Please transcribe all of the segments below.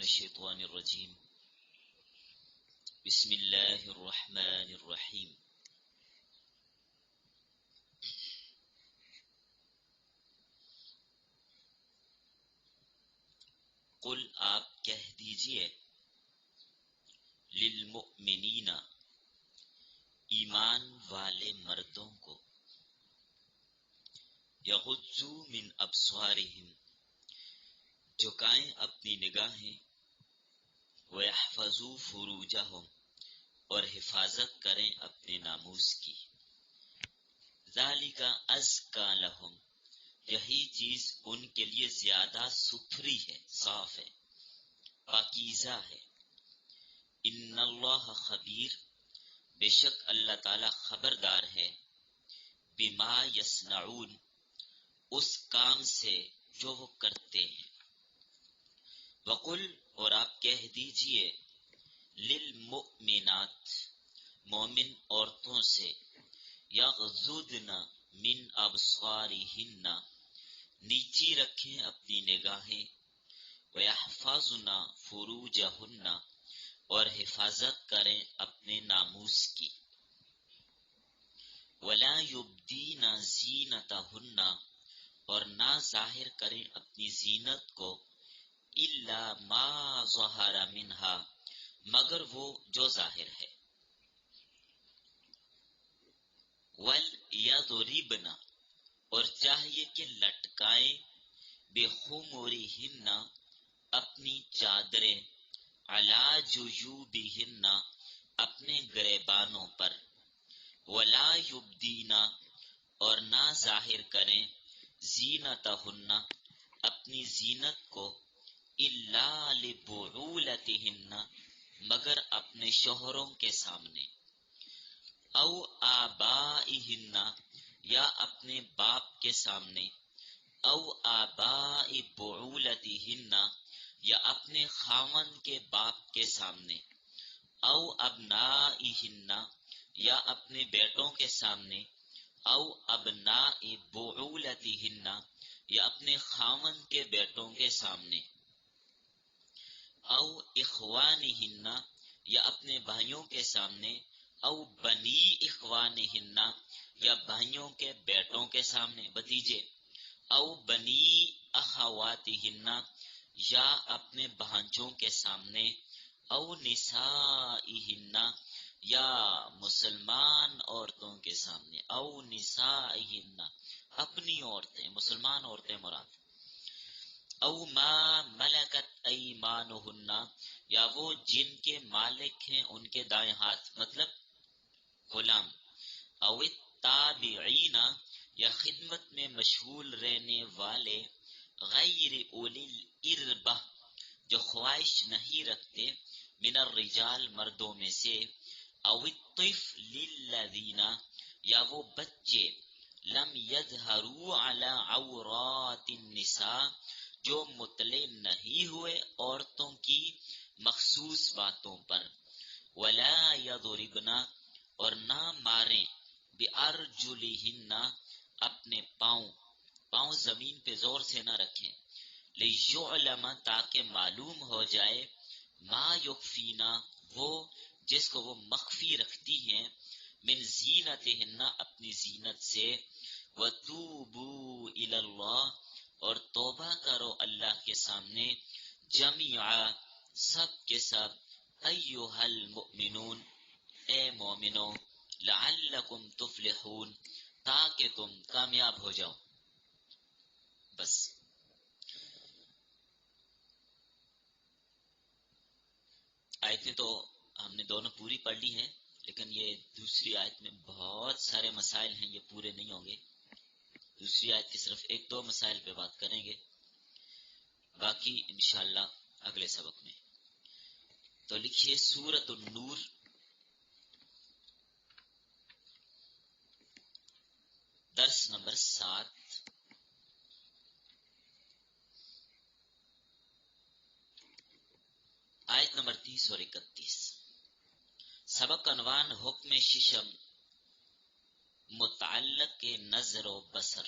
الشیطان الرجیم بسم اللہ الرحمن الرحیم قل آپ کہہ دیجئے للمؤمنین ایمان والے مردوں کو یغضوا من ابصارہم جھکائیں اپنی نگاہیں وَيَحْفَظُوا فُرُوجَهُمْ اور حفاظت کریں اپنے ناموس کی ذَلِكَ أَزْكَى لَهُمْ یہی چیز ان کے لیے زیادہ ستھری ہے، صاف ہے، پاکیزہ ہے۔ ان اللہ خبیر بے شک اللہ تعالی خبردار ہے بما یصنعون اس کام سے جو وہ کرتے ہیں۔ وقل اور آپ کہہ دیجئے للمؤمنات مومن عورتوں سے یغضضن من ابصارہن نیچی رکھیں اپنی نگاہیں ویحفظن فروجہن اور حفاظت کریں اپنے ناموس کی ولا یبدین زینتہن اور نہ ظاہر کریں اپنی زینت کو الا ما ظہر منہا مگر وہ جو ظاہر ہے وَلْيَضْرِبْنَ اور چاہیے کہ لٹکائیں بِخُمُرِهِنَّ اپنی چادریں عَلَى جُيُوبِهِنَّ اپنے گریبانوں پر وَلَا يُبْدِينَ اور نہ ظاہر کریں زینتہن اپنی زینت کو الا لبعولتہن مگر اپنے شوہروں کے سامنے او آبائہن یا اپنے باپ کے سامنے او آبائی بعولتہن یا اپنے خاوند کے باپ کے سامنے او ابنائہن یا اپنے بیٹوں کے سامنے او ابنائی بعولتہن یا اپنے خاوند کے بیٹوں کے سامنے او اخوانہن یا اپنے بھائیوں کے سامنے او بنی اخوانہن یا بھائیوں کے بیٹوں کے سامنے بھتیجے او بنی اخواتہن یا اپنے بھانجوں کے سامنے او نسائہن یا مسلمان عورتوں کے سامنے او نسائہن اپنی عورتیں مسلمان عورتیں مراد او ما ملکت ایمانہن یا وہ جن کے مالک ہیں ان کے دائیں ہاتھ مطلب غلام او التابعین یا خدمت میں مشغول رہنے والے غیر اولی الاربہ جو خواہش نہیں رکھتے من الرجال مردوں میں سے او الطفل الذین یا وہ بچے لم یظہروا علی عورات النساء جو مطلع نہیں ہوئے عورتوں کی مخصوص باتوں پر ولا یضربن اور نہ ماریں بارجلہن اپنے پاؤں زمین پہ زور سے نہ رکھیں لیعلم تاکہ معلوم ہو جائے ما یخفینا وہ جس کو وہ مخفی رکھتی ہیں من زینتہن اپنی زینت سے وتوبوا الی اللہ اور توبہ کرو اللہ کے سامنے جمیعا سب کے سب ایھا المؤمنون اے مومنو لعلکم تفلحون تاکہ تم کامیاب ہو جاؤ۔ بس آیتیں تو ہم نے دونوں پوری پڑھ لی ہیں، لیکن یہ دوسری آیت میں بہت سارے مسائل ہیں، یہ پورے نہیں ہوں گے۔ دوسری آیت کی صرف ایک دو مسائل پہ بات کریں گے، باقی انشاءاللہ اگلے سبق میں۔ تو لکھیے سورۃ النور درس نمبر 7 آیت نمبر 30 اور 31۔ سبق کا عنوان حکم ششم متعلق نظر و بصر۔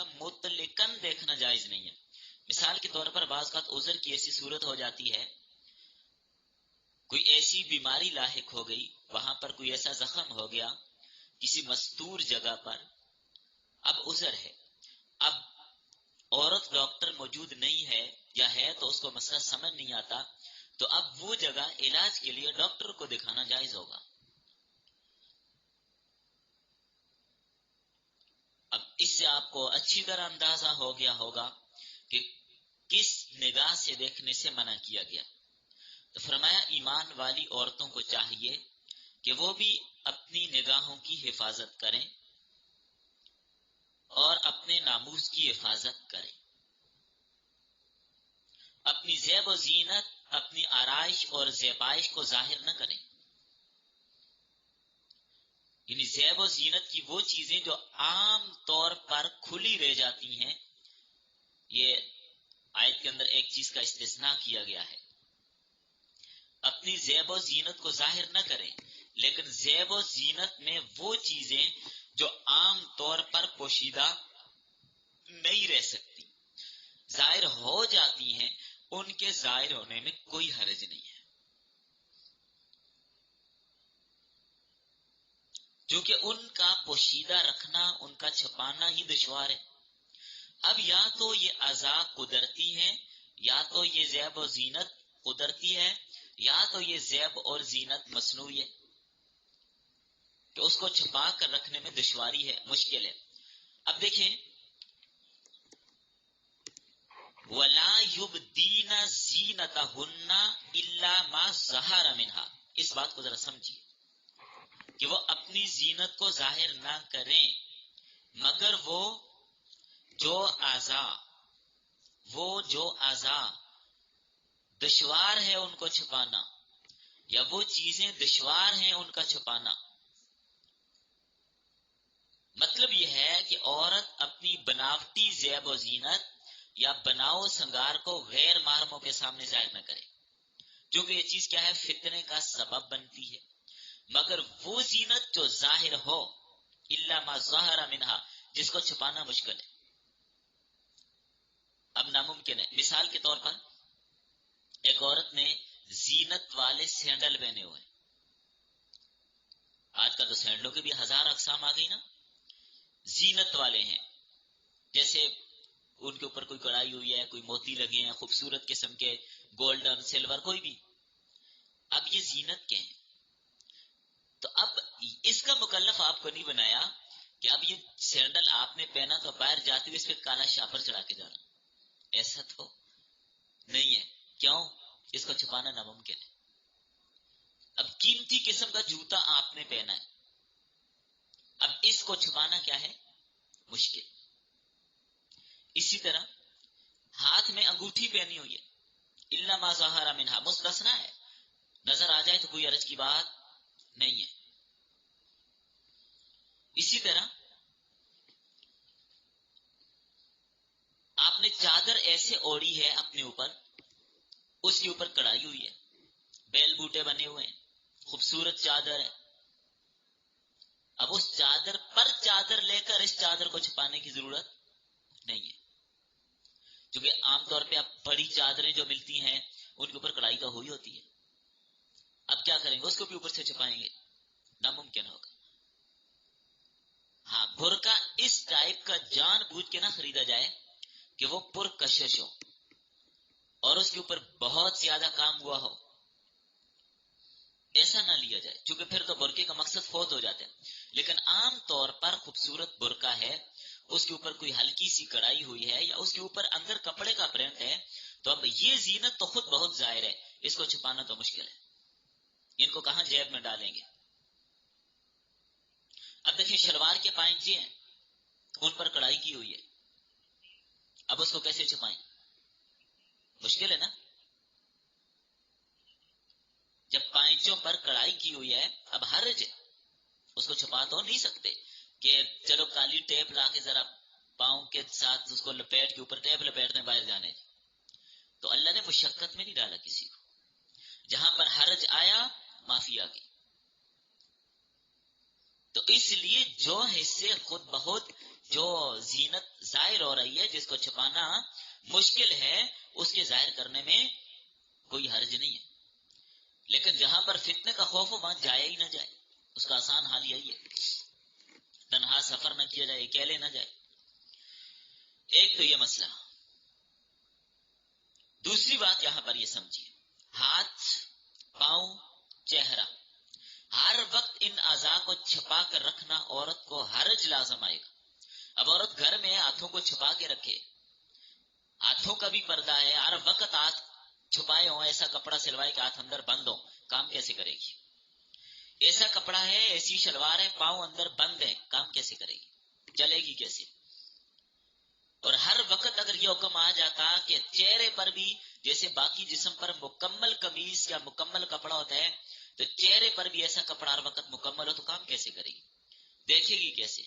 کا مطلقاً دیکھنا جائز نہیں ہے۔ مثال کے طور پر بعض اوقات عذر کی ایسی صورت ہو جاتی ہے، کوئی ایسی بیماری لاحق ہو گئی، وہاں پر کوئی ایسا زخم ہو گیا کسی مستور جگہ پر، اب عذر ہے، اب عورت ڈاکٹر موجود نہیں ہے یا ہے تو اس کو مسئلہ سمجھ نہیں آتا، تو اب وہ جگہ علاج کے لیے ڈاکٹر کو دکھانا جائز ہوگا۔ اب اس سے آپ کو اچھی طرح اندازہ ہو گیا ہوگا کہ کس نگاہ سے دیکھنے سے منع کیا گیا۔ تو فرمایا ایمان والی عورتوں کو چاہیے کہ وہ بھی اپنی نگاہوں کی حفاظت کریں اور اپنے ناموس کی حفاظت کریں، اپنی زیب و زینت، اپنی آرائش اور زیبائش کو ظاہر نہ کریں، یعنی زیب و زینت کی وہ چیزیں جو عام طور پر کھلی رہ جاتی ہیں، یہ آیت کے اندر ایک چیز کا استثناء کیا گیا ہے، اپنی زیب و زینت کو ظاہر نہ کریں، لیکن زیب و زینت میں وہ چیزیں جو عام طور پر پوشیدہ نہیں رہ سکتی، ظاہر ہو جاتی ہیں، ان کے ظاہر ہونے میں کوئی حرج نہیں ہے، کیونکہ ان کا پوشیدہ رکھنا، ان کا چھپانا ہی دشوار ہے۔ اب یا تو یہ اعضاء قدرتی ہیں، یا تو یہ زیب و زینت قدرتی ہے، یا تو یہ زیب اور زینت مصنوعی ہے کہ اس کو چھپا کر رکھنے میں دشواری ہے، مشکل ہے۔ اب دیکھیں، وَلَا يُبْدِينَ زِينَتَهُنَّ إِلَّا مَا ظَهَرَ مِنْهَا، اس بات کو ذرا سمجھیے کہ وہ اپنی زینت کو ظاہر نہ کریں مگر وہ جو اعضاء دشوار ہے ان کو چھپانا، یا وہ چیزیں دشوار ہیں ان کا چھپانا۔ مطلب یہ ہے کہ عورت اپنی بناوٹی زیب و زینت یا بناؤ سنگار کو غیر محرموں کے سامنے ظاہر نہ کرے، کیونکہ یہ چیز کیا ہے، فتنے کا سبب بنتی ہے۔ مگر وہ زینت جو ظاہر ہو، الا ما ظہر منہا، جس کو چھپانا مشکل ہے، اب ناممکن ہے۔ مثال کے طور پر ایک عورت نے زینت والے سینڈل پہنے ہوئے، آج کل تو سینڈلوں کے بھی ہزار اقسام آ گئی نا، زینت والے ہیں، جیسے ان کے اوپر کوئی کڑائی ہوئی ہے، کوئی موتی لگے ہیں، خوبصورت قسم کے، گولڈن، سلور، کوئی بھی۔ اب یہ زینت کے ہیں، تو اب اس کا مکلف آپ کو نہیں بنایا کہ اب یہ سینڈل آپ نے پہنا تو باہر جاتے ہوئے اس پہ کالا شاپر چڑھا کے جانا، ایسا تو نہیں ہے۔ کیوں؟ اس کو چھپانا ناممکن ہے۔ اب قیمتی قسم کا جوتا آپ نے پہنا ہے، اب اس کو چھپانا کیا ہے، مشکل۔ اسی طرح ہاتھ میں انگوٹھی پہنی ہوئی ہے، الا ما ظہر منہا، مستثنا ہے، نظر آ جائے تو کوئی حرج کی بات نہیں ہے۔ اسی طرح آپ نے چادر ایسے اوڑھی ہے اپنے اوپر، اس کے اوپر کڑائی ہوئی ہے، بیل بوٹے بنے ہوئے ہیں، خوبصورت چادر ہے، اب اس چادر پر چادر لے کر اس چادر کو چھپانے کی ضرورت نہیں ہے، کیونکہ عام طور پہ اب بڑی چادریں جو ملتی ہیں ان کے اوپر کڑائی تو ہوئی ہوتی ہے، اب کیا کریں گے، اس کو بھی اوپر سے چھپائیں گے، ناممکن ہوگا۔ ہاں، برقع اس ٹائپ کا جان بوجھ کے نہ خریدا جائے کہ وہ پرکشش ہو اور اس کے اوپر بہت زیادہ کام ہوا ہو، ایسا نہ لیا جائے، کیونکہ پھر تو برقعے کا مقصد فوت ہو جاتا ہے۔ لیکن عام طور پر خوبصورت برقع ہے، اس کے اوپر کوئی ہلکی سی کڑائی ہوئی ہے یا اس کے اوپر اندر کپڑے کا پرنٹ ہے، تو اب یہ زینت تو خود بہت ظاہر ہے، اس کو چھپانا تو مشکل ہے، ان کو کہاں جیب میں ڈالیں گے۔ اب دیکھیں شلوار کے پائنچے ہیں، ان پر کڑائی کی ہوئی ہے، اب اس کو کیسے چھپائیں، مشکل ہے نا۔ جب پائنچوں پر کڑائی کی ہوئی ہے، اب حرج ہے، اس کو چھپا تو نہیں سکتے کہ چلو کالی ٹیپ لا کے ذرا پاؤں کے ساتھ اس کو لپیٹ کے اوپر ٹیپ لپیٹنے باہر جانے، تو اللہ نے مشقت میں نہیں ڈالا کسی کو، جہاں پر حرج آیا معافی آ گئی۔ تو اس لیے جو حصے خود بہت جو زینت ظاہر ہو رہی ہے، جس کو چھپانا مشکل ہے، اس کے ظاہر کرنے میں کوئی حرج نہیں ہے، لیکن جہاں پر فتنے کا خوف ہو وہاں جائے ہی نہ جائے۔ اس کا آسان حال یہی ہے، تنہا سفر نہ کیا جائے، اکیلے نہ جائے۔ ایک تو یہ مسئلہ۔ دوسری بات یہاں پر یہ سمجھیے، ہاتھ، پاؤں، چہرہ، ہر وقت ان اعضاء کو چھپا کر رکھنا عورت کو حرج لازم آئے گا۔ اب عورت گھر میں ہاتھوں کو چھپا کے رکھے، ہاتھوں کا بھی پردہ ہے، ہر وقت ہاتھ چھپائے ہوں، ایسا کپڑا سلوائے کہ ہاتھ اندر بند ہو، کام کیسے کرے گی؟ ایسا کپڑا ہے، ایسی شلوار ہے، پاؤں اندر بند ہے، کام کیسے کرے گی؟ چلے گی کیسے؟ اور ہر وقت اگر یہ حکم آ جاتا کہ چہرے پر بھی جیسے باقی جسم پر مکمل قمیص یا مکمل کپڑا ہوتا ہے، تو چہرے پر بھی ایسا کپڑا ہر وقت مکمل ہو، تو کام کیسے کرے گی؟ دیکھے گی کیسے؟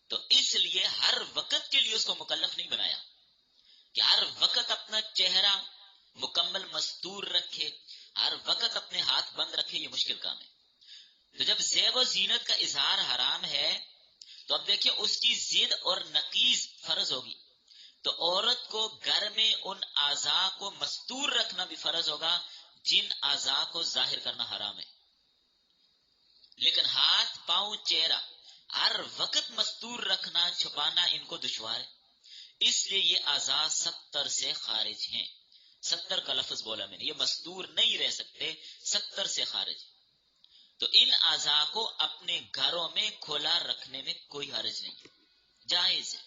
تو اس لیے ہر وقت کے لیے اس کو مکلف نہیں بنایا کہ ہر وقت اپنا چہرہ مکمل مستور رکھے، ہر وقت اپنے ہاتھ بند رکھے، یہ مشکل کام ہے۔ تو جب زیب و زینت کا اظہار حرام ہے، تو اب دیکھیں اس کی ضد اور نقیض فرض ہوگی، تو عورت کو گھر میں ان اعضاء کو مستور رکھنا بھی فرض ہوگا جن اعضاء کو ظاہر کرنا حرام ہے۔ لیکن ہاتھ، پاؤں، چہرہ ہر وقت مستور رکھنا، چھپانا ان کو دشوار ہے، اس لیے یہ اعضاء 70 سے خارج ہیں۔ 70 کا لفظ بولا میں نے، یہ مستور نہیں رہ سکتے، 70 سے خارج۔ تو ان اعضاء کو اپنے گھروں میں کھلا رکھنے میں کوئی حرج نہیں، جائز ہے،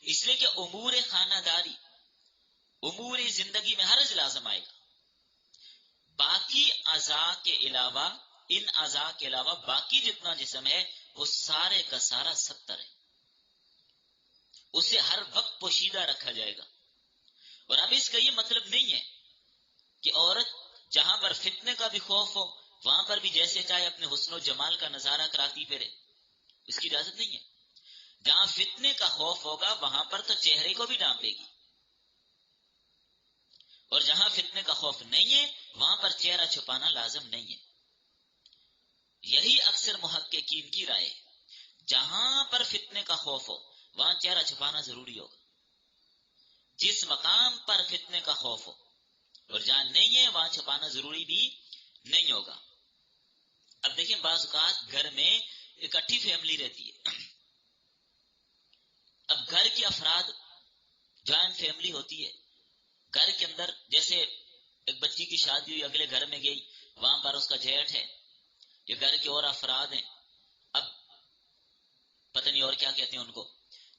اس لیے کہ امور خانہ داری، امور زندگی میں حرج لازم آئے گا۔ باقی اعضاء کے علاوہ، ان اعضاء کے علاوہ باقی جتنا جسم ہے وہ سارے کا سارا 70 ہے، اسے ہر وقت پوشیدہ رکھا جائے گا۔ اور اب اس کا یہ مطلب نہیں ہے کہ عورت جہاں پر فتنے کا بھی خوف ہو وہاں پر بھی جیسے چاہے اپنے حسن و جمال کا نظارہ کراتی پھرے، اس کی اجازت نہیں ہے۔ جہاں فتنے کا خوف ہوگا وہاں پر تو چہرے کو بھی ڈانپے گی، اور جہاں فتنے کا خوف نہیں ہے وہاں پر چہرہ چھپانا لازم نہیں ہے۔ یہی اکثر محققین کی رائے ہے، جہاں پر فتنے کا خوف ہو وہاں چہرہ چھپانا ضروری ہوگا، جس مقام پر فتنے کا خوف ہو، اور جہاں نہیں ہے وہاں چھپانا ضروری بھی نہیں ہوگا۔ اب دیکھیں بعض اوقات گھر میں اکٹھی فیملی رہتی ہے، اب گھر کے افراد جوائنٹ فیملی ہوتی ہے، گھر کے اندر جیسے ایک بچی کی شادی ہوئی، اگلے گھر میں گئی، وہاں پر اس کا جیٹھ ہے، یہ گھر کے اور افراد ہیں، اب پتہ نہیں اور کیا کہتے ہیں ان کو،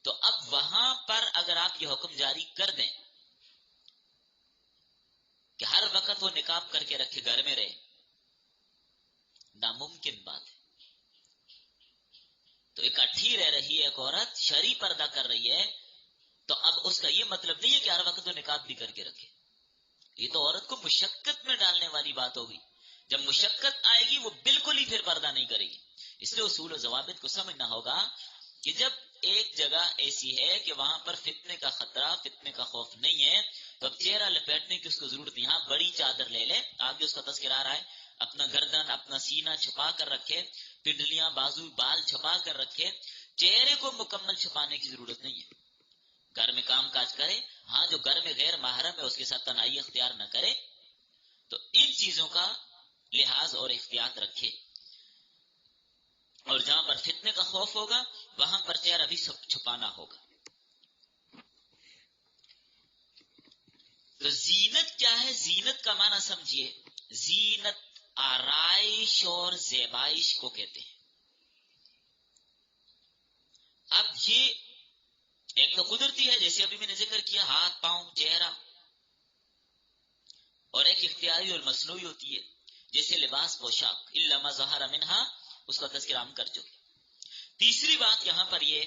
تو اب وہاں پر اگر آپ یہ حکم جاری کر دیں کہ ہر وقت وہ نقاب کر کے رکھے، گھر میں رہے، ناممکن بات ہے۔ تو اکٹھی رہ رہی ہے ایک عورت، شرعی پردہ کر رہی ہے، تو اب اس کا یہ مطلب نہیں ہے کہ ہر وقت وہ نقاب بھی کر کے رکھے، یہ تو عورت کو مشقت میں ڈالنے والی بات ہوگی۔ جب مشقت آئے گی وہ بالکل ہی پھر پردہ نہیں کرے گی۔ اس لیے اصول و ضوابط کو سمجھنا ہوگا کہ جب ایک جگہ ایسی ہے کہ وہاں پر فتنے کا خطرہ، فتنے کا خوف نہیں ہے، تو اب چہرہ لپیٹنے کی اس کو ضرورت نہیں۔ ہاں بڑی چادر لے لے، آگے اس کا تذکرہ آ رہا ہے، اپنا گردن، اپنا سینہ چھپا کر رکھے، پنڈلیاں، بازو، بال چھپا کر رکھے، چہرے کو مکمل چھپانے کی ضرورت نہیں ہے۔ گھر میں کام کاج کرے، ہاں جو گھر میں غیر محرم ہے اس کے ساتھ تنہائی اختیار نہ کرے، تو ان چیزوں کا لحاظ اور احتیاط رکھے، اور جہاں پر فتنے کا خوف ہوگا وہاں پر چہرہ بھی سب چھپانا ہوگا۔ تو زینت کیا ہے؟ زینت کا معنی سمجھیے، زینت آرائش اور زیبائش کو کہتے ہیں۔ اب یہ ایک تو قدرتی ہے جیسے ابھی میں نے ذکر کیا، ہاتھ، پاؤں، چہرہ، اور ایک اختیاری اور مصنوعی ہوتی ہے جیسے لباس، پوشاک، الا ما ظہر منہا، اس کا تذکرہ ہم کر چکے۔ تیسری بات یہاں پر یہ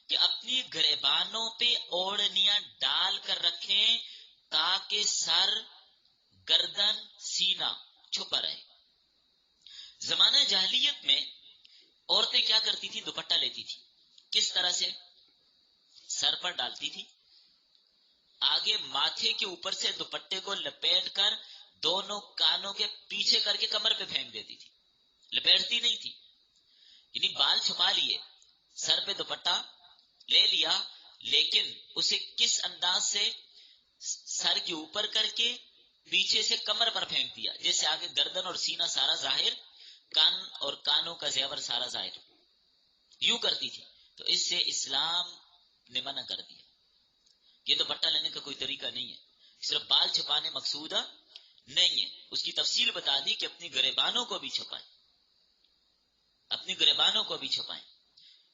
کہ اپنی گریبانوں پہ اوڑھنیاں ڈال کر رکھیں تاکہ سر، گردن، سینہ چھپا رہے۔ زمانہ جاہلیت میں عورتیں کیا کرتی تھی؟ دوپٹہ لیتی تھی، کس طرح سے؟ سر پر ڈالتی تھی، آگے ماتھے کے اوپر سے دوپٹے کو لپیٹ کر دونوں کانوں کے پیچھے کر کے کمر پہ پھینک دیتی تھی، لپیٹتی نہیں تھی، یعنی بال چھپا لیے، سر پہ دوپٹہ لے لیا لیکن اسے کس انداز سے؟ سر کے اوپر کر کے پیچھے سے کمر پر پھینک دیا، جیسے آگے گردن اور سینہ سارا ظاہر، کان اور کانوں کا زیور سارا ظاہر، یوں کرتی تھی. تو اس سے اسلام نے منع کر دیا. یہ دوپٹہ لینے کا کوئی طریقہ نہیں ہے. صرف بال چھپانے مقصود نہیں ہے. اس کی تفصیل بتا دی کہ اپنی گریبانوں کو بھی چھپائیں، اپنی گریبانوں کو بھی چھپائیں.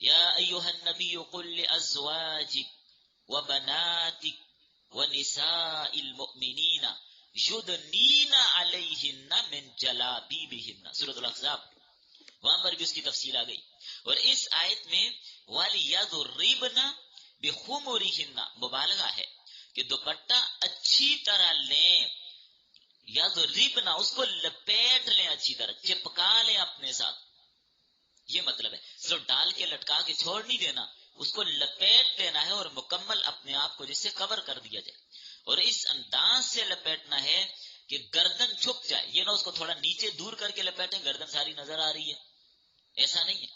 یا ایھا النبی قل لازواجک وبناتک ونساء المؤمنین یدنین علیہن من جلابیبہن، سورۃ الاحزاب، وہاں پر بھی اس کی تفصیل آ گئی. اور اس آیت میں وَلْيَضْرِبْنَ بِخُمُرِهِنَّ مبالغہ ہے کہ دوپٹہ اچھی طرح لیں، یضربن اس کو لپیٹ لیں، اچھی طرح چپکا لیں اپنے ساتھ. یہ مطلب ہے، صرف ڈال کے لٹکا کے چھوڑ نہیں دینا، اس کو لپیٹ لینا ہے اور مکمل اپنے آپ کو جس سے کور کر دیا جائے. اور اس انداز سے لپیٹنا ہے کہ گردن چھپ جائے. یہ نہ اس کو تھوڑا نیچے دور کر کے لپیٹیں، گردن ساری نظر آ رہی ہے، ایسا نہیں ہے.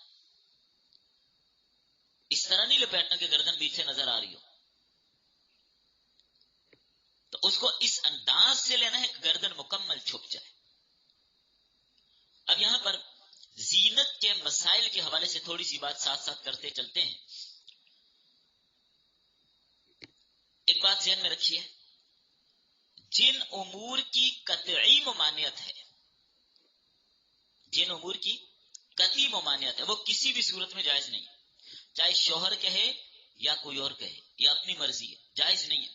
اس طرح نہیں لپیٹنا کہ گردن پیچھے نظر آ رہی ہو. تو اس کو اس انداز سے لینا ہے کہ گردن مکمل چھپ جائے. اب یہاں پر زینت کے مسائل کے حوالے سے تھوڑی سی بات ساتھ ساتھ کرتے چلتے ہیں. ایک بات ذہن میں رکھیے، جن امور کی قطعی ممانعت ہے، جن امور کی قطعی ممانعت ہے وہ کسی بھی صورت میں جائز نہیں، چاہے شوہر کہے یا کوئی اور کہے، یا اپنی مرضی ہے، جائز نہیں ہے.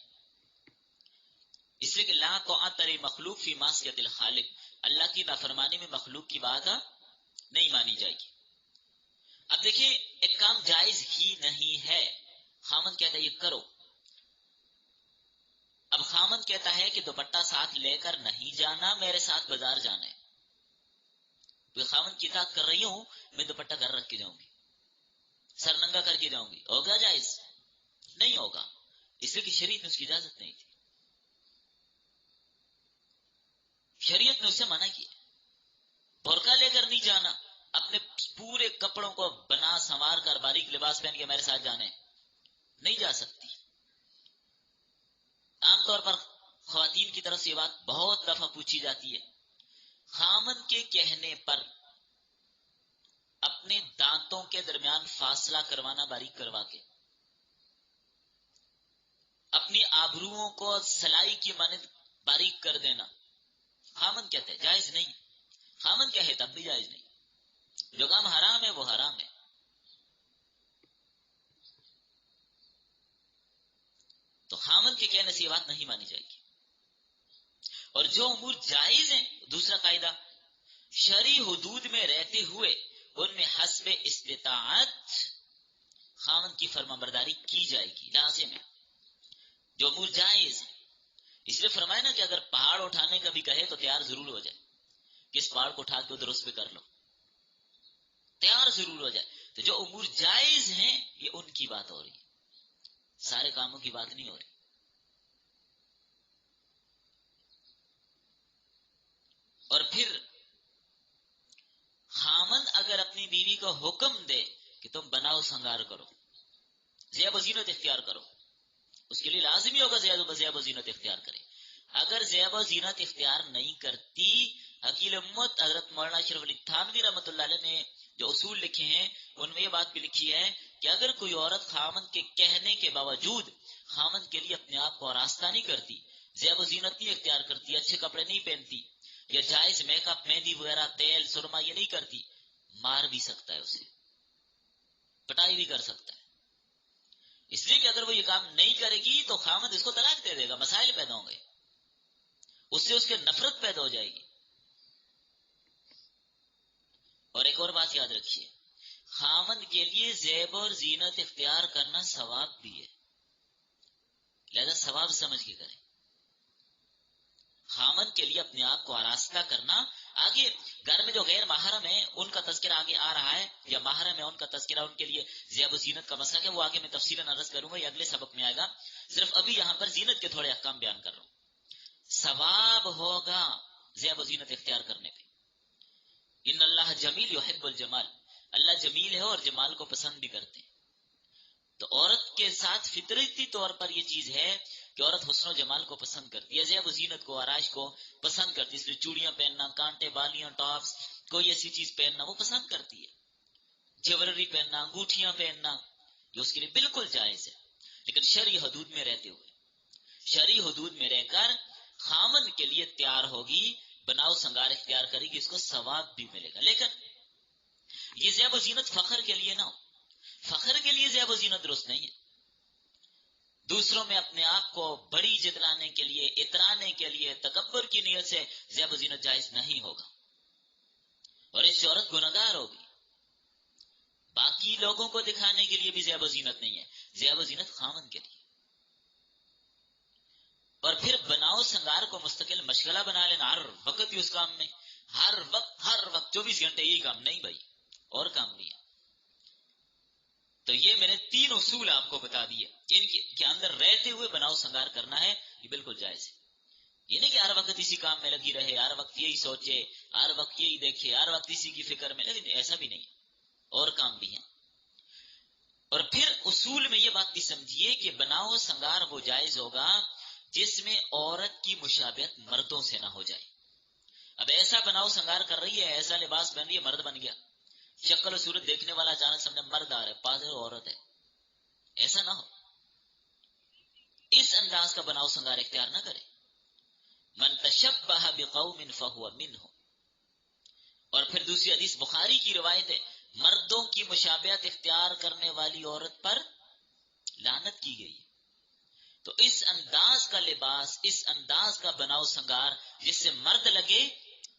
اس لیے کہ لا طاعت للمخلوق فی معصیۃ الخالق، اللہ کی نافرمانی میں مخلوق کی بات نہیں مانی جائے گی. اب دیکھیں، ایک کام جائز ہی نہیں ہے، خامن کہتا ہے یہ کرو. اب خامن کہتا ہے کہ دوپٹہ ساتھ لے کر نہیں جانا، میرے ساتھ بازار جانا ہے. تو خامن کی اطاعت کر رہی ہوں، میں دوپٹہ گھر رکھ کے جاؤں گی، سر ننگا کر کے جاؤں گی، ہوگا جائز؟ نہیں ہوگا، اس لیے کہ شریعت میں اس کی اجازت نہیں تھی. شریعت نے اسے منع کیا. برقع لے کر نہیں جانا، اپنے پورے کپڑوں کو بنا سنوار کر باریک لباس پہن کے میرے ساتھ جانے، نہیں جا سکتی. عام طور پر خواتین کی طرف سے یہ بات بہت دفعہ پوچھی جاتی ہے، خامن کے کہنے پر اپنے دانتوں کے درمیان فاصلہ کروانا باریک کروا کے، اپنی آبروؤں کو سلائی کی مانند باریک کر دینا، خامن کہتے ہیں جائز نہیں. خامن کہے تب بھی جائز نہیں. جو کام حرام ہے وہ حرام ہے. تو خامن کے کہنے سے یہ بات نہیں مانی جائے گی. اور جو امور جائز ہیں، دوسرا قاعدہ، شرعی حدود میں رہتے ہوئے ان میں حسب استطاعت خامن کی فرمانبرداری کی جائے گی، لازم ہے. جو امور جائز ہیں، اس لیے فرمایا نا کہ اگر پہاڑ اٹھانے کا بھی کہے تو تیار ضرور ہو جائے، کس پہاڑ کو اٹھا کے ادھر اس پہ کر لو، تیار ضرور ہو جائے. تو جو امور جائز ہیں یہ ان کی بات ہو رہی ہے، سارے کاموں کی بات نہیں ہو رہی. اور پھر خامن اگر اپنی بیوی کو حکم دے کہ تم بناؤ سنگار کرو، زیب و زینت اختیار کرو، اس کے لیے لازمی ہوگا زیب و زینت اختیار کرے. اگر زیب و زینت اختیار نہیں کرتی، حکیم امت حضرت مولانا اشرف علی تھانوی رحمۃ اللہ علیہ نے جو اصول لکھے ہیں ان میں یہ بات بھی لکھی ہے کہ اگر کوئی عورت خامن کے کہنے کے باوجود خامن کے لیے اپنے آپ کو آراستہ نہیں کرتی، زیب و زینت نہیں اختیار کرتی، اچھے کپڑے نہیں پہنتی، یا جائز میک اپ، مہندی وغیرہ، تیل، سرما یہ نہیں کرتی، مار بھی سکتا ہے، اسے پٹائی بھی کر سکتا ہے. اس لیے کہ اگر وہ یہ کام نہیں کرے گی تو خامد اس کو طلاق دے دے گا، مسائل پیدا ہوں گے، اس سے اس کے نفرت پیدا ہو جائے گی. اور ایک اور بات یاد رکھیے، خامد کے لیے زیب اور زینت اختیار کرنا ثواب بھی ہے، لہذا ثواب سمجھ کے کریں. خامن کے لیے اپنے آپ کو آراستہ کرنا، آگے گھر میں جو غیر محرم ہے ان کا تذکرہ آگے آ رہا ہے، یا محرم ہے ان کا تذکرہ، ان کے لیے زیب و زینت کا مسئلہ ہے، وہ آگے میں تفصیلاً عرض کروں گا، یہ اگلے سبق میں آئے گا. صرف ابھی یہاں پر زینت کے تھوڑے احکام بیان کر رہا ہوں. ثواب ہوگا زیب و زینت اختیار کرنے پہ. ان اللہ جمیل یحب الجمال، اللہ جمیل ہے اور جمال کو پسند بھی کرتے ہیں. تو عورت کے ساتھ فطرتی طور پر یہ چیز ہے کہ عورت حسن و جمال کو پسند کرتی ہے، زیب و زینت کو، آرائش کو پسند کرتی ہے. اس لیے چوڑیاں پہننا، کانٹے، بالیاں، ٹاپس، کوئی ایسی چیز پہننا وہ پسند کرتی ہے. جیولری پہننا، انگوٹھیاں پہننا، یہ اس کے لیے بالکل جائز ہے، لیکن شرعی حدود میں رہتے ہوئے. شرعی حدود میں رہ کر خامن کے لیے تیار ہوگی، بناؤ سنگار اختیار کرے گی، اس کو ثواب بھی ملے گا. لیکن یہ زیب و زینت فخر کے لیے نہ ہو. فخر کے لیے زیب و زینت درست نہیں ہے. دوسروں میں اپنے آپ کو بڑی جتلانے کے لیے، اترانے کے لیے، تکبر کی نیت سے زیب و زینت جائز نہیں ہوگا، اور اس سے عورت گنہگار ہوگی. باقی لوگوں کو دکھانے کے لیے بھی زیب و زینت نہیں ہے، زیب و زینت خامن کے لیے. اور پھر بناؤ سنگار کو مستقل مشغلہ بنا لینا، ہر وقت ہی اس کام میں، ہر وقت 24 گھنٹے یہی کام. نہیں بھائی، اور کام نہیں ہے. تو یہ میں نے 3 اصول آپ کو بتا دیے، ان کے اندر رہتے ہوئے بناؤ سنگار کرنا ہے، یہ بالکل جائز ہے. یہ نہیں کہ ہر وقت اسی کام میں لگی رہے، ہر وقت یہی سوچے، ہر وقت یہی دیکھے، ہر وقت اسی کی فکر میں لگے. ایسا بھی نہیں، اور کام بھی ہیں. اور پھر اصول میں یہ بات بھی سمجھیے کہ بناؤ سنگار وہ جائز ہوگا جس میں عورت کی مشابہت مردوں سے نہ ہو جائے. اب ایسا بناؤ سنگار کر رہی ہے، ایسا لباس پہن رہی ہے، مرد بن گیا، شکل و صورت دیکھنے والا اچانک سامنے مرد آ رہا ہے، پاس عورت ہے، ایسا نہ ہو. اس انداز کا بناؤ سنگار اختیار نہ کرے. من تشبہ بقوم فہو منہم. اور پھر دوسری حدیث بخاری کی روایت ہے، مردوں کی مشابہت اختیار کرنے والی عورت پر لعنت کی گئی. تو اس انداز کا لباس، اس انداز کا بناؤ سنگار جس سے مرد لگے،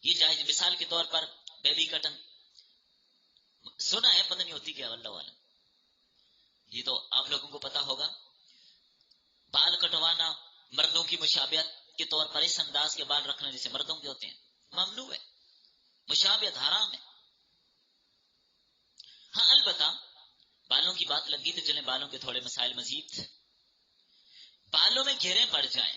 یہ جائز. مثال کے طور پر بیبی کٹن سنا ہے، پتہ نہیں ہوتی کیا، اللہ عالم. یہ تو آپ لوگوں کو پتا ہوگا. بال کٹوانا مردوں کی مشابہت کے طور پر اس انداز کے بال رکھنا جیسے مردوں کے ہوتے ہیں، ممنوع ہے، مشابہت حرام ہے. ہاں البتہ بالوں کی بات لگی تو چلیں بالوں کے تھوڑے مسائل مزید. بالوں میں گھیریں پڑ جائیں،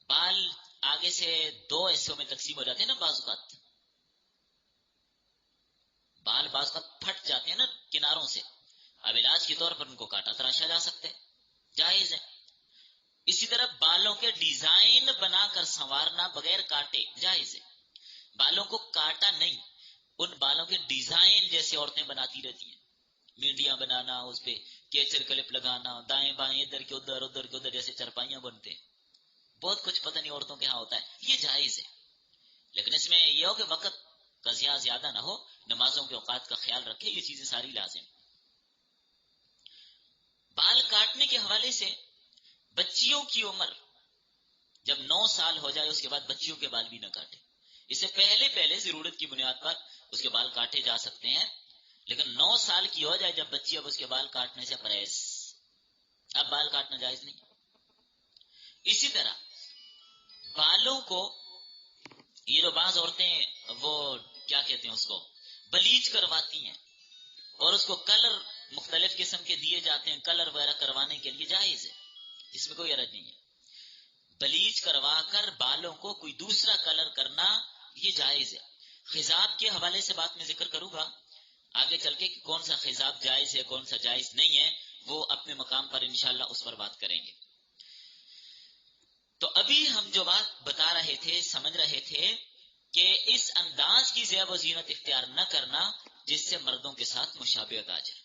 بال آگے سے 2 حصوں میں تقسیم ہو جاتے ہیں نا، بعض اوقات بال بعض اوقات پھٹ جاتے ہیں نا کناروں سے. اب علاج کے طور پر ان کو کاٹا تراشا جا سکتا ہے، جائز ہے. اسی طرح بالوں کے ڈیزائن بنا کر سنوارنا بغیر کاٹے جائز ہے. بالوں کو کاٹا نہیں، ان بالوں کے ڈیزائن جیسے عورتیں بناتی رہتی ہیں، میڈیاں بنانا، اس پہ کیچر کلپ لگانا، دائیں بائیں ادھر کے ادھر، ادھر کے ادھر، جیسے چرپائیاں بنتے ہیں. بہت کچھ پتہ نہیں عورتوں کے ہاں ہوتا ہے، یہ جائز ہے. لیکن اس میں یہ ہو کہ وقت کا زیادہ نہ ہو، نمازوں کے اوقات کا خیال رکھے، یہ چیزیں ساری لازم. بال کاٹنے کے حوالے سے بچیوں کی عمر جب 9 سال ہو جائے اس کے بعد بچیوں کے بال بھی نہ کاٹے. اس سے پہلے ضرورت کی بنیاد پر اس کے بال کاٹے جا سکتے ہیں، لیکن 9 سال کی ہو جائے جب بچی، اب اس کے بال کاٹنے سے پرہیز، اب بال کاٹنا جائز نہیں. اسی طرح بالوں کو یہ جو بعض عورتیں وہ کیا کہتے ہیں اس کو بلیچ کرواتی ہیں، اور اس کو کلر مختلف قسم کے دیے جاتے ہیں، کلر وغیرہ کروانے کے لیے جائز ہے، اس میں کوئی حرج نہیں ہے. بلیچ کروا کر بالوں کو کوئی دوسرا کلر کرنا یہ جائز ہے. خضاب کے حوالے سے بات میں ذکر کروں گا آگے چل کے کہ کون سا خضاب جائز ہے، کون سا جائز نہیں ہے، وہ اپنے مقام پر انشاءاللہ اس پر بات کریں گے. تو ابھی ہم جو بات بتا رہے تھے، سمجھ رہے تھے کہ اس انداز کی زیب و زینت اختیار نہ کرنا جس سے مردوں کے ساتھ مشابہت آ جائے.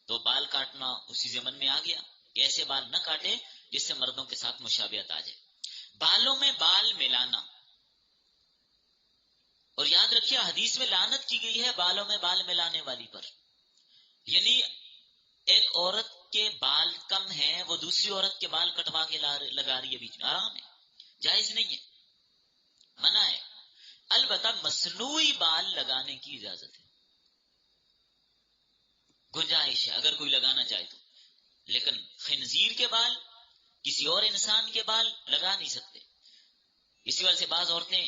تو بال کاٹنا اسی ضمن میں آ گیا کہ ایسے بال نہ کاٹے جس سے مردوں کے ساتھ مشابہت آ جائے. بالوں میں بال ملانا، اور یاد رکھیے حدیث میں لعنت کی گئی ہے بالوں میں بال ملانے والی پر. یعنی ایک عورت کے بال کم ہیں، وہ دوسری عورت کے بال کٹوا کے لگا رہی ہے بیچ میں، حرام ہے، جائز نہیں ہے، منع ہے. البتہ مصنوعی بال لگانے کی اجازت ہے، گنجائش ہے اگر کوئی لگانا چاہے تو. لیکن خنزیر کے بال، کسی اور انسان کے بال لگا نہیں سکتے. اسی وجہ سے بعض عورتیں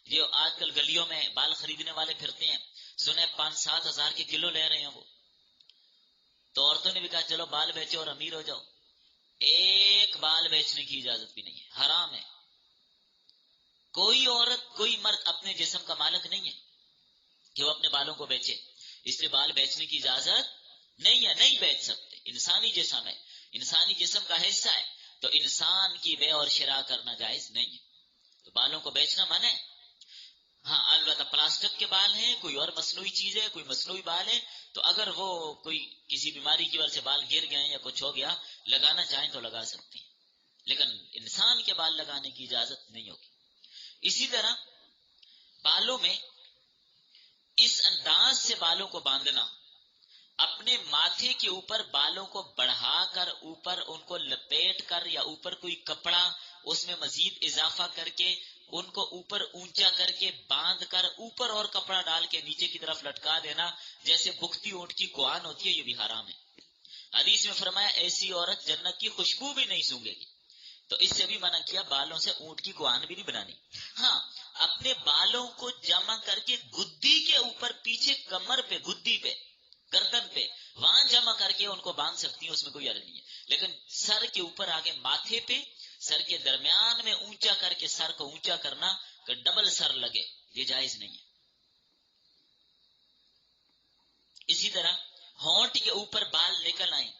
جو آج کل گلیوں میں بال خریدنے والے پھرتے ہیں، سنے 5-7 ہزار کے کلو لے رہے ہیں وہ. تو عورتوں نے بھی کہا چلو بال بیچو اور امیر ہو جاؤ. ایک بال بیچنے کی اجازت بھی نہیں ہے، حرام ہے. کوئی عورت، کوئی مرد اپنے جسم کا مالک نہیں ہے کہ وہ اپنے بالوں کو بیچے. اس لیے بال بیچنے کی اجازت نہیں ہے، نہیں بیچ سکتے. انسانی جسم ہے، انسانی جسم کا حصہ ہے، تو انسان کی بے اور شراء کرنا جائز نہیں ہے. تو بالوں کو بیچنا منع ہے. ہاں البتہ پلاسٹک کے بال ہیں، کوئی اور مصنوعی چیز ہے، کوئی مصنوعی بال ہے، تو اگر وہ کوئی کسی بیماری کی وجہ سے بال گر گئے یا کچھ ہو گیا، لگانا چاہیں تو لگا سکتے ہیں، لیکن انسان کے بال لگانے کی اجازت نہیں ہوگی. اسی طرح بالوں میں اس انداز سے بالوں کو باندھنا، اپنے ماتھے کے اوپر بالوں کو بڑھا کر اوپر ان کو لپیٹ کر یا اوپر کوئی کپڑا اس میں مزید اضافہ کر کے ان کو اوپر اونچا کر کے باندھ کر اوپر اور کپڑا ڈال کے نیچے کی طرف لٹکا دینا، جیسے بکتی اونٹ کی کوان ہوتی ہے، یہ بھی حرام ہے. حدیث میں فرمایا ایسی عورت جنت کی خوشبو بھی نہیں سونگے گی. تو اس سے بھی منع کیا، بالوں سے اونٹ کی کوان بھی نہیں بنانی. ہاں اپنے بالوں کو جمع کر کے گدی کے اوپر پیچھے کمر پہ، گدی پہ، گردن پہ وہاں جمع کر کے ان کو باندھ سکتی ہیں، اس میں کوئی حرج نہیں ہے. لیکن سر کے اوپر آگے ماتھے پہ، سر کے درمیان میں اونچا کر کے سر کو اونچا کرنا کہ ڈبل سر لگے، یہ جائز نہیں ہے. اسی طرح ہونٹ کے اوپر بال نکل آئیں،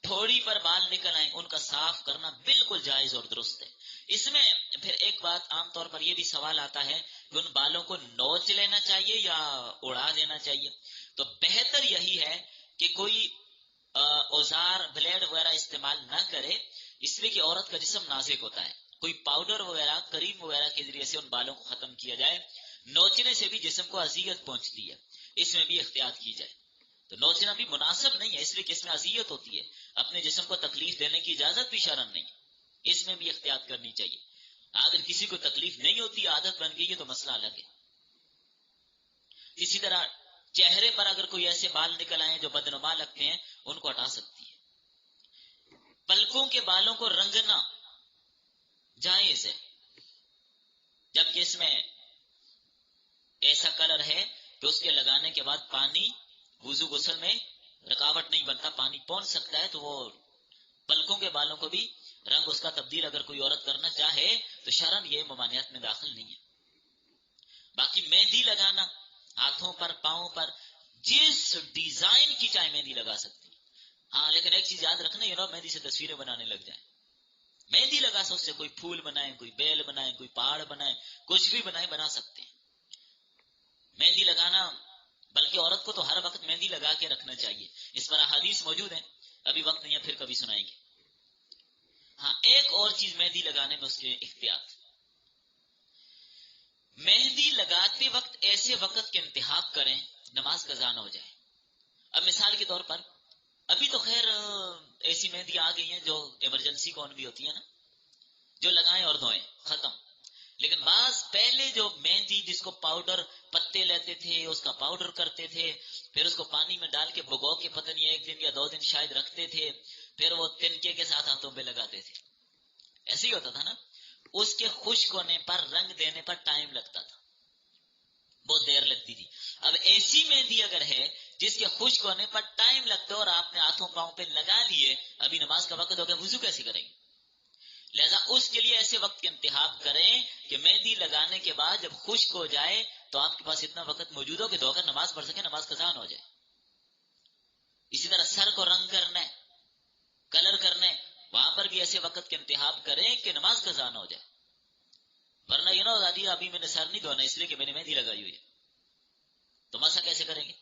تھوڑی پر بال نکل آئیں، ان کا صاف کرنا بالکل جائز اور درست ہے. اس میں پھر ایک بات عام طور پر یہ بھی سوال آتا ہے کہ ان بالوں کو نوچ لینا چاہیے یا اڑا دینا چاہیے. تو بہتر یہی ہے کہ کوئی اوزار بلیڈ وغیرہ استعمال نہ کرے، اس لیے کہ عورت کا جسم نازک ہوتا ہے. کوئی پاؤڈر وغیرہ، کریم وغیرہ کے ذریعے سے ان بالوں کو ختم کیا جائے. نوچنے سے بھی جسم کو اذیت پہنچتی ہے، اس میں بھی احتیاط کی جائے. تو نوچنا بھی مناسب نہیں ہے، اس لیے کہ اس میں اذیت ہوتی ہے، اپنے جسم کو تکلیف دینے کی اجازت بھی شرعاً نہیں، اس میں بھی احتیاط کرنی چاہیے. اگر کسی کو تکلیف نہیں ہوتی، عادت بن گئی ہے، تو مسئلہ الگ ہے. اسی طرح چہرے پر اگر کوئی ایسے بال نکل آئے جو بدنما لگتے ہیں، ان کو ہٹا سکتی ہے. پلکوں کے بالوں کو رنگنا جائز ہے، جبکہ اس میں ایسا کلر ہے کہ اس کے لگانے کے بعد پانی وضو غسل میں رکاوٹ نہیں بنتا، پانی پہنچ سکتا ہے. تو وہ پلکوں کے بالوں کو بھی رنگ اس کا تبدیل اگر کوئی عورت کرنا چاہے تو شرعاً یہ ممانعت میں داخل نہیں ہے. باقی مہندی لگانا ہاتھوں پر، پاؤں پر، جس ڈیزائن کی چاہے مہندی لگا سکتی. ہاں لیکن ایک چیز یاد رکھنا، مہندی سے تصویریں بنانے لگ جائیں. مہندی لگا سو اس سے کوئی پھول بنائیں، کوئی بیل بنائیں، کوئی پہاڑ بنائیں، کچھ بھی بنائیں، بنا سکتے ہیں. مہندی لگانا، بلکہ عورت کو تو ہر وقت مہندی لگا کے رکھنا چاہیے. اس پر احادیث موجود ہیں، ابھی وقت نہیں ہے، پھر کبھی سنائیں گے. ہاں ایک اور چیز مہندی لگانے میں اس کے احتیاط، مہندی لگاتے وقت ایسے وقت کے انتخاب کریں نماز قضا نہ ہو جائے. اب مثال کے طور پر ابھی تو خیر ایسی مہندی آ گئی ہیں جو ایمرجنسی کون بھی ہوتی ہے نا، جو لگائیں اور دھوئیں، ختم. لیکن بعض پہلے جو مہندی جس کو پاؤڈر، پتے لیتے تھے، اس کا پاؤڈر کرتے تھے، پھر اس کو پانی میں ڈال کے بھگو کے پتہ نہیں 1 دن یا 2 دن شاید رکھتے تھے، پھر وہ تنکے کے ساتھ ہاتھوں پہ لگاتے تھے. ایسے ہی ہوتا تھا نا. اس کے خشک ہونے پر، رنگ دینے پر ٹائم لگتا تھا، بہت دیر لگتی تھی. اب ایسی مہندی اگر ہے جس کے خشک ہونے پر ٹائم لگتا ہے اور آپ نے ہاتھوں پاؤں پہ لگا لیے، ابھی نماز کا وقت ہو گیا، وضو کیسے کریں گے؟ لہذا اس کے لیے ایسے وقت کے انتخاب کریں کہ مہندی لگانے کے بعد جب خشک ہو جائے تو آپ کے پاس اتنا وقت موجود ہو کہ دھو کر نماز پڑھ سکے، نماز قضا نہ ہو جائے. اسی طرح سر کو رنگ کرنا ہے، کلر کرنا ہے، وہاں پر بھی ایسے وقت کے انتخاب کریں کہ نماز قضا نہ ہو جائے. ورنہ یہ نہ ہو جاتی ابھی میں نے سر نہیں دھونا اس لیے کہ میں نے مہندی لگائی ہوئی ہے، تو مسا کیسے کریں گے؟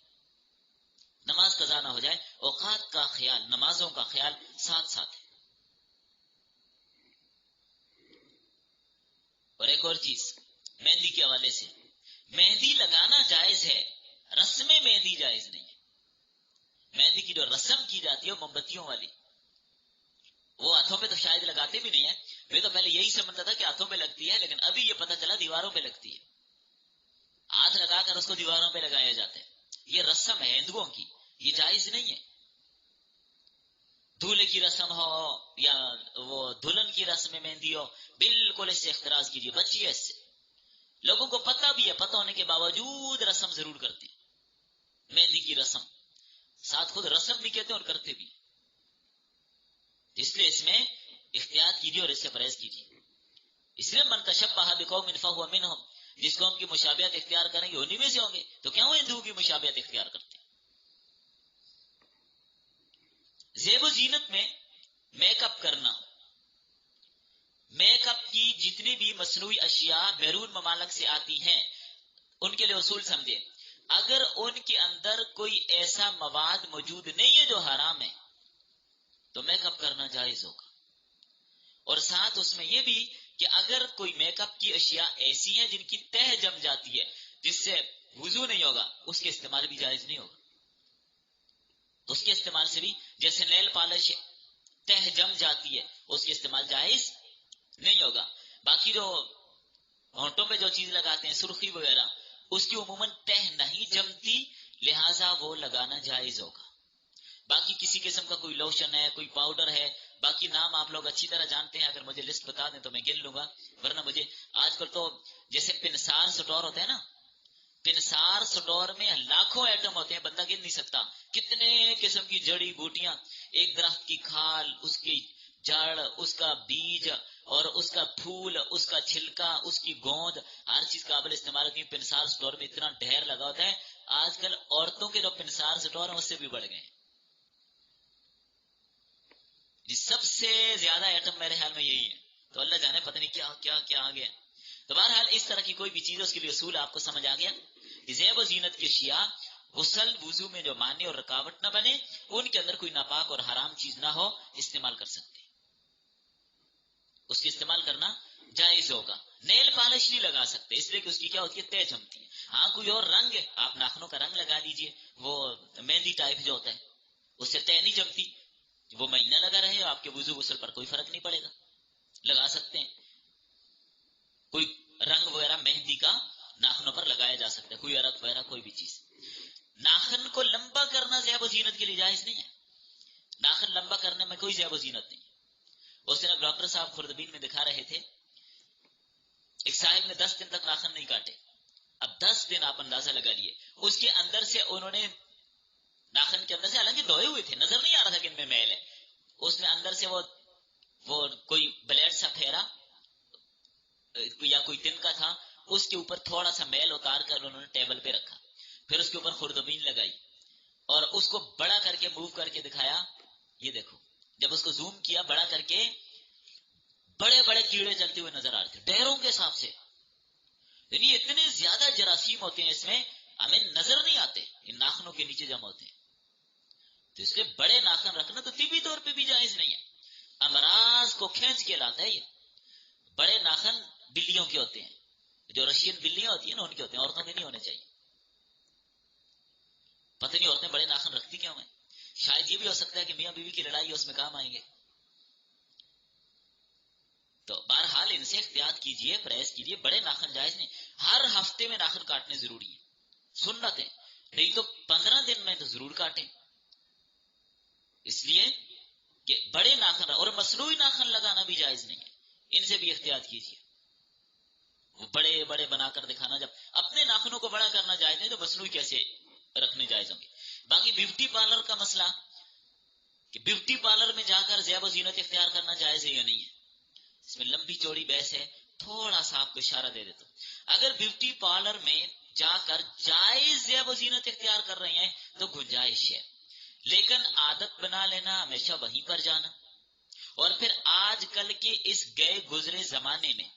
نماز قضا نہ ہو جائے. اوقات کا خیال، نمازوں کا خیال ساتھ ساتھ ہے. اور ایک اور چیز مہندی کے حوالے سے، مہندی لگانا جائز ہے، رسم مہندی جائز نہیں ہے. مہندی کی جو رسم کی جاتی ہے موم بتیوں والی، وہ ہاتھوں پہ تو شاید لگاتے بھی نہیں ہے. میں تو پہلے یہی سمجھتا تھا کہ ہاتھوں پہ لگتی ہے، لیکن ابھی یہ پتہ چلا دیواروں پہ لگتی ہے. ہاتھ لگا کر اس کو دیواروں پہ لگایا جاتا ہے. یہ رسم ہے ہندوؤں کی، یہ جائز نہیں ہے. دولہے کی رسم ہو یا وہ دلہن کی رسم میں مہندی ہو، بالکل اس سے اختراز کیجیے، بچیے اس سے. لوگوں کو پتہ بھی ہے، پتہ ہونے کے باوجود رسم ضرور کرتے ہیں. مہندی کی رسم ساتھ خود رسم بھی کہتے ہیں اور کرتے بھی. اس لیے اس میں احتیاط کیجیے اور اس سے پرہیز کیجیے. اس لیے من تشبہ بقوم فہو منہم، جس قوم کی مشابہت اختیار کریں گے انہی میں سے ہوں گے. تو کیا وہ ہندوؤں کی مشابہت اختیار کرتے ہیں؟ زیب و زینت میں میک اپ کرنا، میک اپ کی جتنی بھی مصنوعی اشیاء بیرون ممالک سے آتی ہیں ان کے لیے اصول سمجھے، اگر ان کے اندر کوئی ایسا مواد موجود نہیں ہے جو حرام ہے تو میک اپ کرنا جائز ہوگا. اور ساتھ اس میں یہ بھی کہ اگر کوئی میک اپ کی اشیاء ایسی ہیں جن کی تہ جم جاتی ہے جس سے وضو نہیں ہوگا، اس کے استعمال بھی جائز نہیں ہوگا. اس کے استعمال سے بھی، جیسے نیل پالش تہ جم جاتی ہے، اس کے استعمال جائز نہیں ہوگا. باقی جو ہونٹوں پہ جو چیز لگاتے ہیں سرخی وغیرہ، اس کی عموماً تہ نہیں جمتی، لہذا وہ لگانا جائز ہوگا. باقی کسی قسم کا کوئی لوشن ہے، کوئی پاؤڈر ہے، باقی نام آپ لوگ اچھی طرح جانتے ہیں، اگر مجھے لسٹ بتا دیں تو میں گن لوں گا، ورنہ مجھے آج کل تو جیسے پنسار سٹور ہوتا ہے نا، پنسار سٹور میں لاکھوں ایٹم ہوتے ہیں، بندہ گن نہیں سکتا. کتنے قسم کی جڑی بوٹیاں، ایک درخت کی کھال، اس کی جڑ، اس کا بیج اور اس کا پھول، اس کا چھلکا، اس کی گوند، ہر چیز قابل استعمال ہوتی ہے. پنسار سٹور میں اتنا ڈھیر لگا ہوتا ہے. آج کل عورتوں کے جو پنسار سٹور ہیں اس سے بھی بڑھ گئے. سب سے زیادہ ایٹم میرے خیال میں یہی ہے. تو اللہ جانے پتہ نہیں کیا کیا کیا آ گیا. تو بہرحال اس طرح کی کوئی بھی چیز، اس کے لیے اصول آپ کو سمجھ آ گیا. زیب و زینت کی اشیاء غسل وضو میں جو مانع اور رکاوٹ نہ بنے، ان کے اندر کوئی ناپاک اور حرام چیز نہ ہو، استعمال کر سکتے، اس کے استعمال کرنا جائز ہوگا. نیل پالش نہیں لگا سکتے، اس لیے کہ اس کی کیا ہوتی ہے، تہ جمتی ہے. ہاں کوئی اور رنگ ہے، آپ ناخنوں کا رنگ لگا لیجئے، وہ مہندی ٹائپ جو ہوتا ہے، اس سے تہ نہیں جمتی. وہ مہینہ لگا رہے، آپ کے وضو غسل پر کوئی فرق نہیں پڑے گا، لگا سکتے ہیں. کوئی رنگ وغیرہ مہندی کا ناخنوں پر لگایا جا سکتا ہے، کوئی عرق وغیرہ کوئی بھی چیز. ناخن کو لمبا کرنا زیب و زینت کے لیے جائز نہیں ہے. ناخن لمبا کرنے میں کوئی زیب و زینت نہیں. اس دن اب ڈاکٹر صاحب خردبین میں دکھا رہے تھے، ایک صاحب نے 10 دن تک ناخن نہیں کاٹے. اب 10 دن آپ اندازہ لگا لیے، اس کے اندر سے انہوں نے ناخن کے اندر سے، حالانکہ دھوئے ہوئے تھے، نظر نہیں آ رہا تھا کہ ان میں میل ہے، اس میں اندر سے وہ کوئی بلیڈ سا پھیرا یا کوئی تنکا تھا، اس کے اوپر تھوڑا سا میل اتار کر انہوں نے ٹیبل پہ رکھا، پھر اس کے اوپر خردبین لگائی اور اس کو بڑا کر کے موو کر کے دکھایا. یہ دیکھو، جب اس کو زوم کیا بڑا کر کے، بڑے بڑے کیڑے چلتے ہوئے نظر آ رہے تھے ڈیروں کے حساب سے. یعنی اتنے زیادہ جراثیم ہوتے ہیں اس میں، ہمیں نظر نہیں آتے، ان ناخنوں کے نیچے جمع ہوتے ہیں. تو اس لیے بڑے ناخن رکھنا تو طبی طور پہ بھی جائز نہیں ہے، امراض کو کھینچ کے لاتا ہے. یہ بڑے ناخن بلیوں کے ہوتے ہیں، جو رشین بلیاں ہوتی ہیں نا ان کے ہوتے ہیں، عورتوں کے نہیں ہونے چاہیے. پتہ نہیں عورتیں بڑے ناخن رکھتی کیوں ہیں. شاید یہ بھی ہو سکتا ہے کہ میاں بیوی کی لڑائی ہے، اس میں کام آئیں گے. تو بہرحال ان سے احتیاط کیجئے، پرہیز کیجئے. بڑے ناخن جائز نہیں. ہر ہفتے میں ناخن کاٹنے ضروری ہے، سنت ہے، نہیں تو 15 دن میں تو ضرور کاٹیں. اس لیے کہ بڑے ناخن اور مصنوعی ناخن لگانا بھی جائز نہیں ہے، ان سے بھی احتیاط کیجئے. وہ بڑے بڑے بنا کر دکھانا، جب اپنے ناخنوں کو بڑا کرنا جائز نہیں تو مصنوعی کیسے رکھنے جائز ہوں گے. باقی بیوٹی پارلر کا مسئلہ، کہ بیوٹی پارلر میں جا کر زیب و زینت اختیار کرنا جائز ہے یا نہیں ہے، اس میں لمبی چوڑی بحث ہے. تھوڑا سا آپ کو اشارہ دے دیتا ہوں. اگر بیوٹی پارلر میں جا کر جائز زیب و زینت اختیار کر رہے ہیں تو گنجائش ہے، لیکن عادت بنا لینا ہمیشہ وہیں پر جانا. اور پھر آج کل کے اس گئے گزرے زمانے میں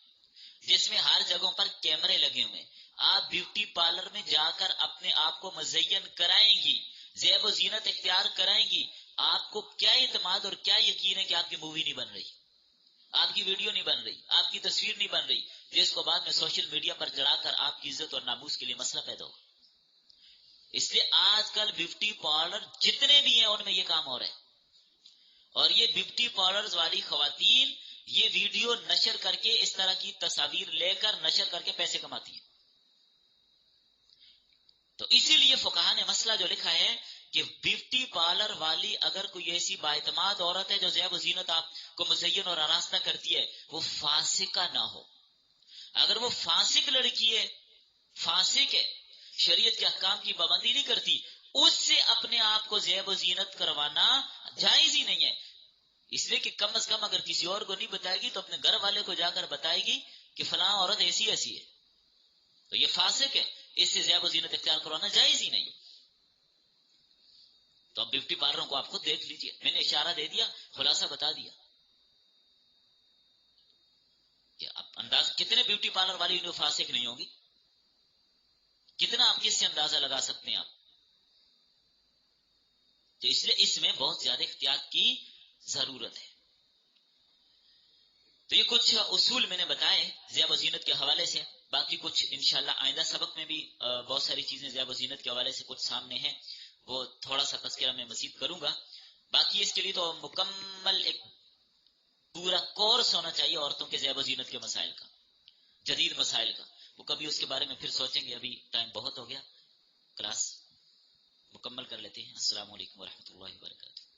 جس میں ہر جگہوں پر کیمرے لگے ہوئے، آپ بیوٹی پارلر میں جا کر اپنے آپ کو مزین کرائیں گی، زیب و زینت اختیار کرائیں گی، آپ کو کیا اعتماد اور کیا یقین ہے کہ آپ کی مووی نہیں بن رہی، آپ کی ویڈیو نہیں بن رہی، آپ کی تصویر نہیں بن رہی، جس کو بعد میں سوشل میڈیا پر چڑھا کر آپ کی عزت اور ناموس کے لیے مسئلہ پیدا ہو. اس لیے آج کل بیوٹی پارلر جتنے بھی ہیں ان میں یہ کام ہو رہا ہے. اور یہ بیوٹی پارلرز والی خواتین یہ ویڈیو نشر کر کے، اس طرح کی تصاویر لے کر نشر کر کے پیسے کماتی ہیں. تو اسی لیے فقہا نے مسئلہ جو لکھا ہے کہ بیوٹی پارلر والی اگر کوئی ایسی بااعتماد عورت ہے جو زیب و زینت آپ کو مزین اور آراستہ کرتی ہے، وہ فاسقہ نہ ہو. اگر وہ فاسق لڑکی ہے، فاسق ہے، شریعت کے احکام کی پابندی نہیں کرتی، اس سے اپنے آپ کو زیب و زینت کروانا جائز ہی نہیں ہے. اس لیے کہ کم از کم اگر کسی اور کو نہیں بتائے گی تو اپنے گھر والے کو جا کر بتائے گی کہ فلاں عورت ایسی ایسی ہے، تو یہ فاسق ہے، اس سے زیب و زینت اختیار کروانا جائز ہی نہیں. تو اب بیوٹی پارلروں کو آپ خود دیکھ لیجئے، میں نے اشارہ دے دیا، خلاصہ بتا دیا کہ اب انداز کتنے بیوٹی پارلر والی انہیں فاسق نہیں ہوگی، کتنا آپ کس سے اندازہ لگا سکتے ہیں آپ. تو اس لیے اس میں بہت زیادہ احتیاط کی ضرورت ہے. تو یہ کچھ اصول میں نے بتائے ضیاء و زینت کے حوالے سے. باقی کچھ انشاءاللہ آئندہ سبق میں بھی بہت ساری چیزیں ضیاء و زینت کے حوالے سے کچھ سامنے ہیں، وہ تھوڑا سا تذکرہ میں مزید کروں گا. باقی اس کے لیے تو مکمل ایک پورا کورس ہونا چاہیے عورتوں کے ضیاء و زینت کے مسائل کا، جدید مسائل کا. وہ کبھی اس کے بارے میں پھر سوچیں گے، ابھی ٹائم بہت ہو گیا، کلاس مکمل کر لیتے ہیں. السلام علیکم ورحمۃ اللہ وبرکاتہ.